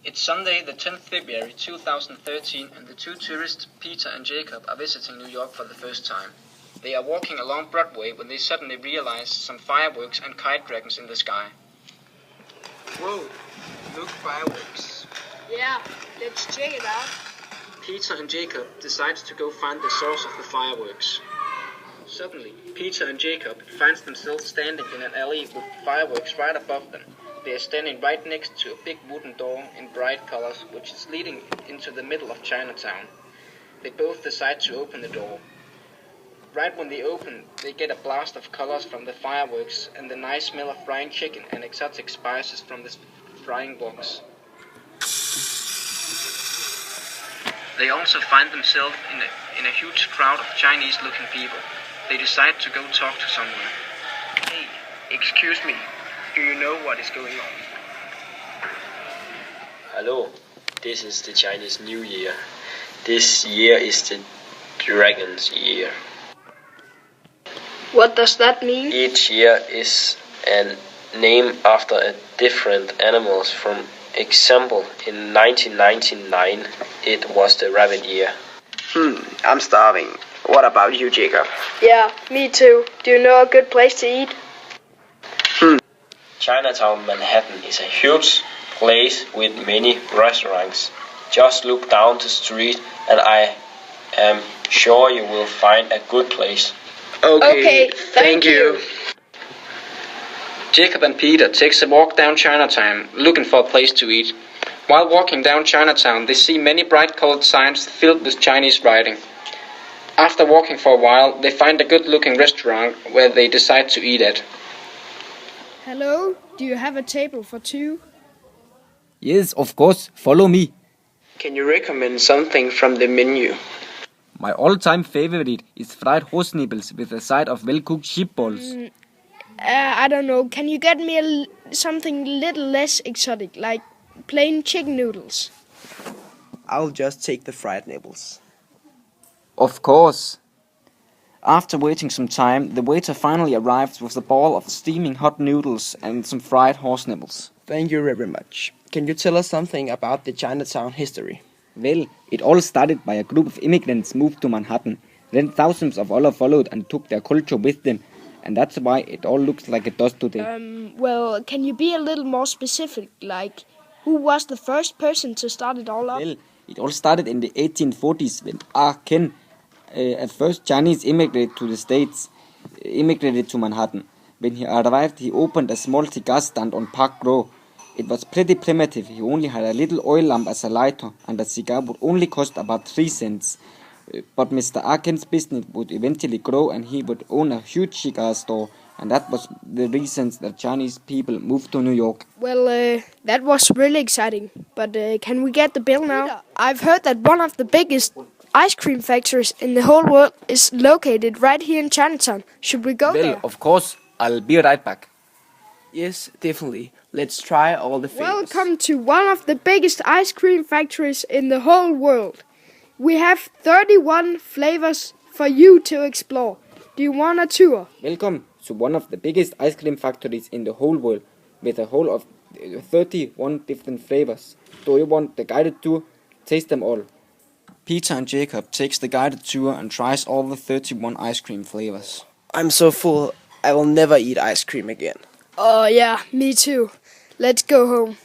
It's Sunday, the 10th February 2013, and the two tourists, Peter and Jacob, are visiting New York for the first time. They are walking along Broadway when they suddenly realize some fireworks and kite dragons in the sky. Whoa, look, fireworks. Yeah, let's check it out. Peter and Jacob decide to go find the source of the fireworks. Suddenly, Peter and Jacob find themselves standing in an alley with fireworks right above them. They are standing right next to a big wooden door in bright colors, which is leading into the middle of Chinatown. They both decide to open the door. Right when they open, they get a blast of colors from the fireworks and the nice smell of frying chicken and exotic spices from the frying box. They also find themselves in a huge crowd of Chinese-looking people. They decide to go talk to someone. Hey, excuse me, do you know what is going on? Hello, this is the Chinese New Year. This year is the Dragon's Year. What does that mean? Each year is a name after a different animals. For example, in 1999, it was the rabbit year. I'm starving. What about you, Jacob? Yeah, me too. Do you know a good place to eat? Chinatown, Manhattan is a huge place with many restaurants. Just look down the street and I am sure you will find a good place. Okay, thank you. Jacob and Peter takes a walk down Chinatown, looking for a place to eat. While walking down Chinatown, they see many bright-colored signs filled with Chinese writing. After walking for a while, they find a good-looking restaurant where they decide to eat at. Hello, do you have a table for two? Yes, of course. Follow me. Can you recommend something from the menu? My all-time favorite is fried horse nipples with a side of well-cooked sheep balls. I don't know. Can you get me something little less exotic, like plain chicken noodles? I'll just take the fried nibbles. Of course. After waiting some time, the waiter finally arrives with a ball of steaming hot noodles and some fried horse nipples. Thank you very much. Can you tell us something about the Chinatown history? Well, it all started by a group of immigrants moved to Manhattan. Then thousands of others followed and took their culture with them. And that's why it all looks like it does today. Well, can you be a little more specific? Like, who was the first person to start it all up? Well, it all started in the 1840s when Ah Ken, a first Chinese immigrant to the States, immigrated to Manhattan. When he arrived, he opened a small cigar stand on Park Row. It was pretty primitive. He only had a little oil lamp as a lighter, and a cigar would only cost about 3 cents. But Mr. Aken's business would eventually grow, and he would own a huge cigar store, and that was the reason that Chinese people moved to New York. Well, that was really exciting. But can we get the bill now? I've heard that one of the biggest ice cream factories in the whole world is located right here in Chinatown. Should we go there? Well, of course. I'll be right back. Yes, definitely. Let's try all the flavors. Welcome to one of the biggest ice cream factories in the whole world. We have 31 flavors for you to explore. Do you want a tour? Welcome to one of the biggest ice cream factories in the whole world, with a whole of 31 different flavors. Do you want the guided tour? Taste them all. Peter and Jacob takes the guided tour and tries all the 31 ice cream flavors. I'm so full, I will never eat ice cream again. Oh yeah, me too. Let's go home.